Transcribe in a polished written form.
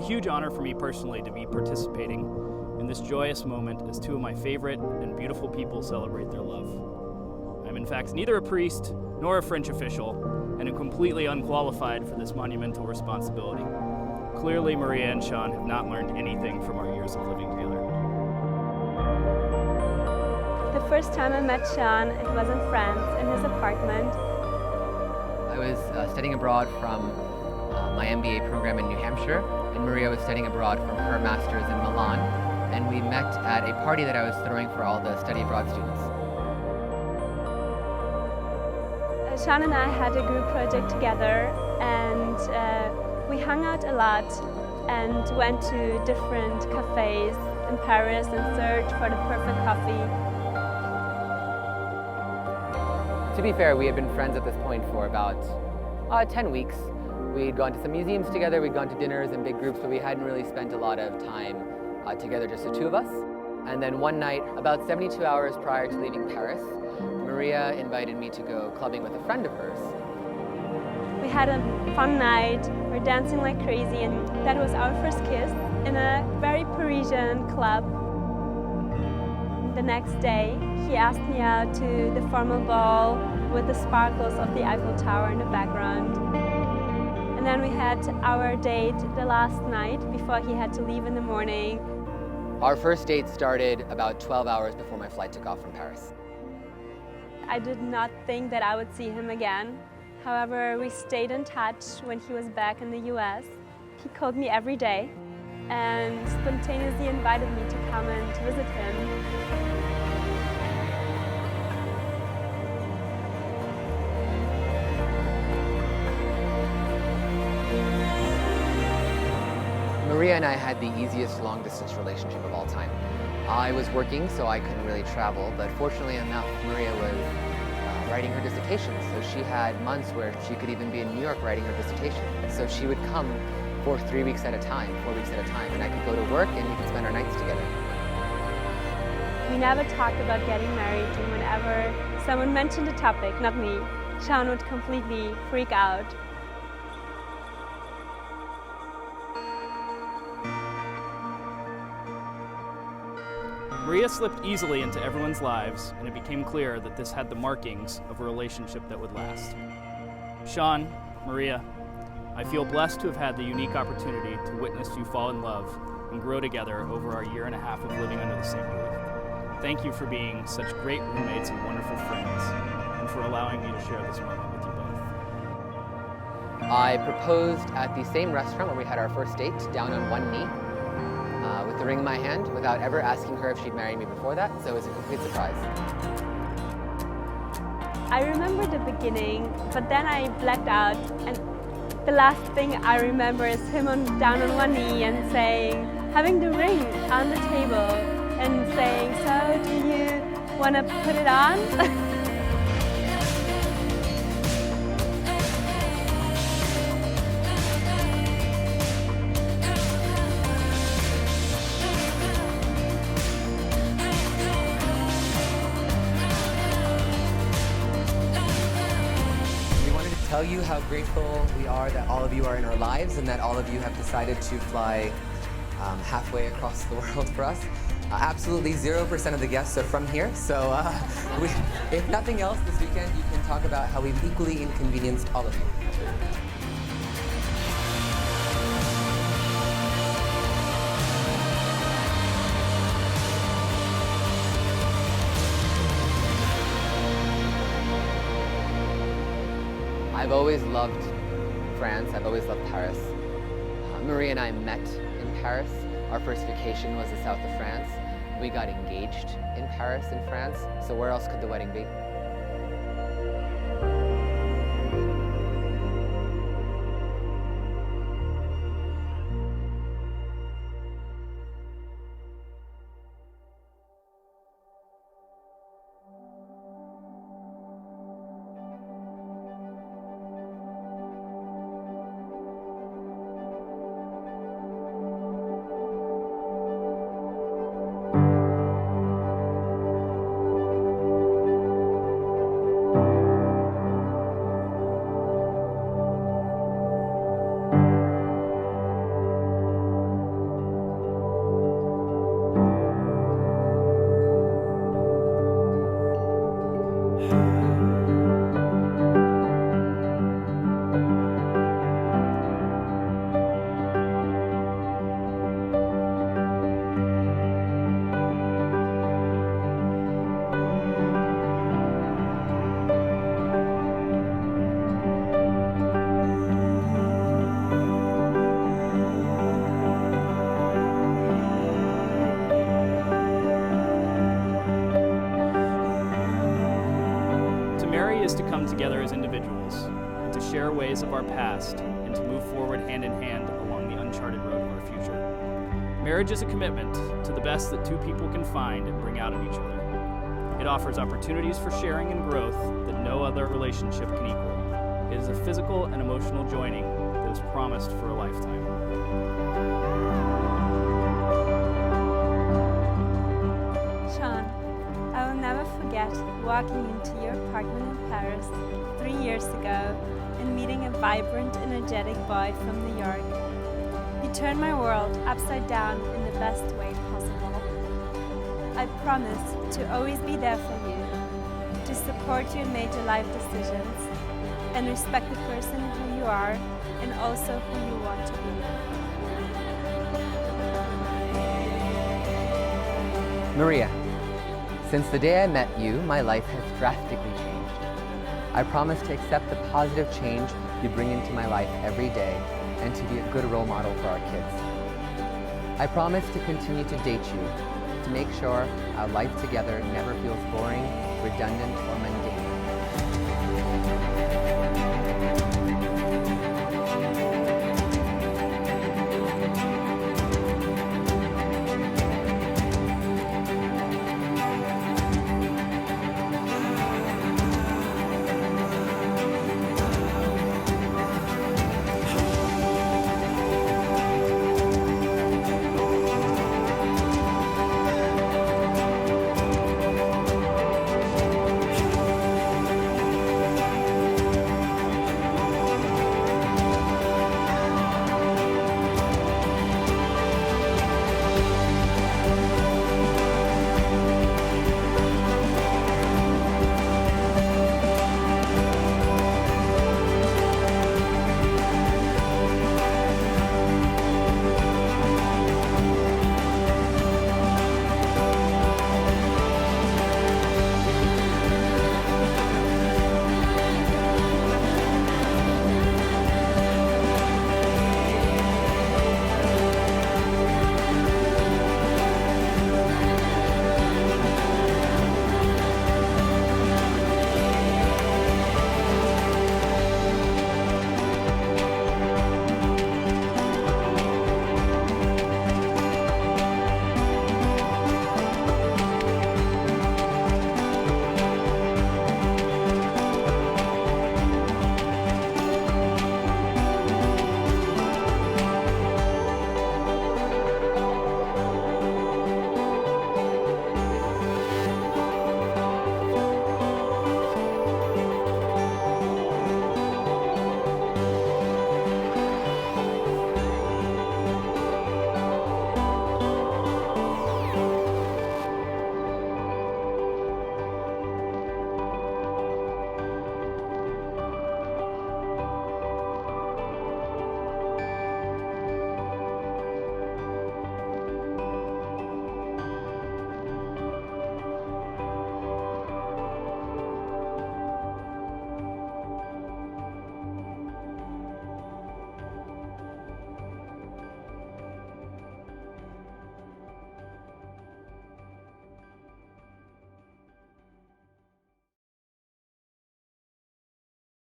a huge honor for me personally to be participating in this joyous moment as two of my favorite and beautiful people celebrate their love. I'm in fact neither a priest nor a French official, and am completely unqualified for this monumental responsibility. Clearly, Maria and Sean have not learned anything from our years of living together. The first time I met Sean, it was in France, in his apartment. I was studying abroad from my MBA program in New Hampshire, and Maria was studying abroad from her master's in Milan, and we met at a party that I was throwing for all the study abroad students. Sean and I had a group project together, and we hung out a lot and went to different cafes in Paris and searched for the perfect coffee. To be fair, we had been friends at this point for about 10 weeks. We'd gone to some museums together, we'd gone to dinners in big groups, but we hadn't really spent a lot of time together, just the two of us. And then one night, about 72 hours prior to leaving Paris, Maria invited me to go clubbing with a friend of hers. We had a fun night, we were dancing like crazy, and that was our first kiss in a very Parisian club. The next day, he asked me out to the formal ball with the sparkles of the Eiffel Tower in the background. And then we had our date the last night before he had to leave in the morning. Our first date started about 12 hours before my flight took off from Paris. I did not think that I would see him again. However, we stayed in touch when he was back in the US. He called me every day and spontaneously invited me to come and visit him. Maria and I had the easiest long-distance relationship of all time. I was working, so I couldn't really travel, but fortunately enough, Maria was writing her dissertation, so she had months where she could even be in New York writing her dissertation. So she would come for 3 weeks at a time, 4 weeks at a time, and I could go to work and we could spend our nights together. We never talked about getting married, and whenever someone mentioned the topic, not me, Sean would completely freak out. Maria slipped easily into everyone's lives, and it became clear that this had the markings of a relationship that would last. Sean, Maria, I feel blessed to have had the unique opportunity to witness you fall in love and grow together over our 1.5 years of living under the same roof. Thank you for being such great roommates and wonderful friends, and for allowing me to share this moment with you both. I proposed at the same restaurant where we had our first date, down on one knee, with the ring in my hand, without ever asking her if she'd married me before that, so it was a complete surprise. I remember the beginning, but then I blacked out, and the last thing I remember is him down on one knee and saying, having the ring on the table and saying, "So do you want to put it on?" Tell you how grateful we are that all of you are in our lives and that all of you have decided to fly halfway across the world for us. Absolutely 0% of the guests are from here, so if nothing else this weekend you can talk about how we've equally inconvenienced all of you. I've always loved France, I've always loved Paris. Maria and I met in Paris. Our first vacation was the south of France. We got engaged in Paris and France, so where else could the wedding be? marry is to come together as individuals, and to share ways of our past, and to move forward hand in hand along the uncharted road of our future. Marriage is a commitment to the best that two people can find and bring out in each other. It offers opportunities for sharing and growth that no other relationship can equal. It is a physical and emotional joining that is promised for a lifetime. Sean, I will never forget walking into your apartment in Paris 3 years ago and meeting a vibrant, energetic boy from New York. You turned my world upside down in the best way possible. I promise to always be there for you, to support you in major life decisions, and respect the person who you are and also who you want to be. Maria, since the day I met you, my life has drastically changed. I promise to accept the positive change you bring into my life every day and to be a good role model for our kids. I promise to continue to date you, to make sure our life together never feels boring, redundant, or mundane.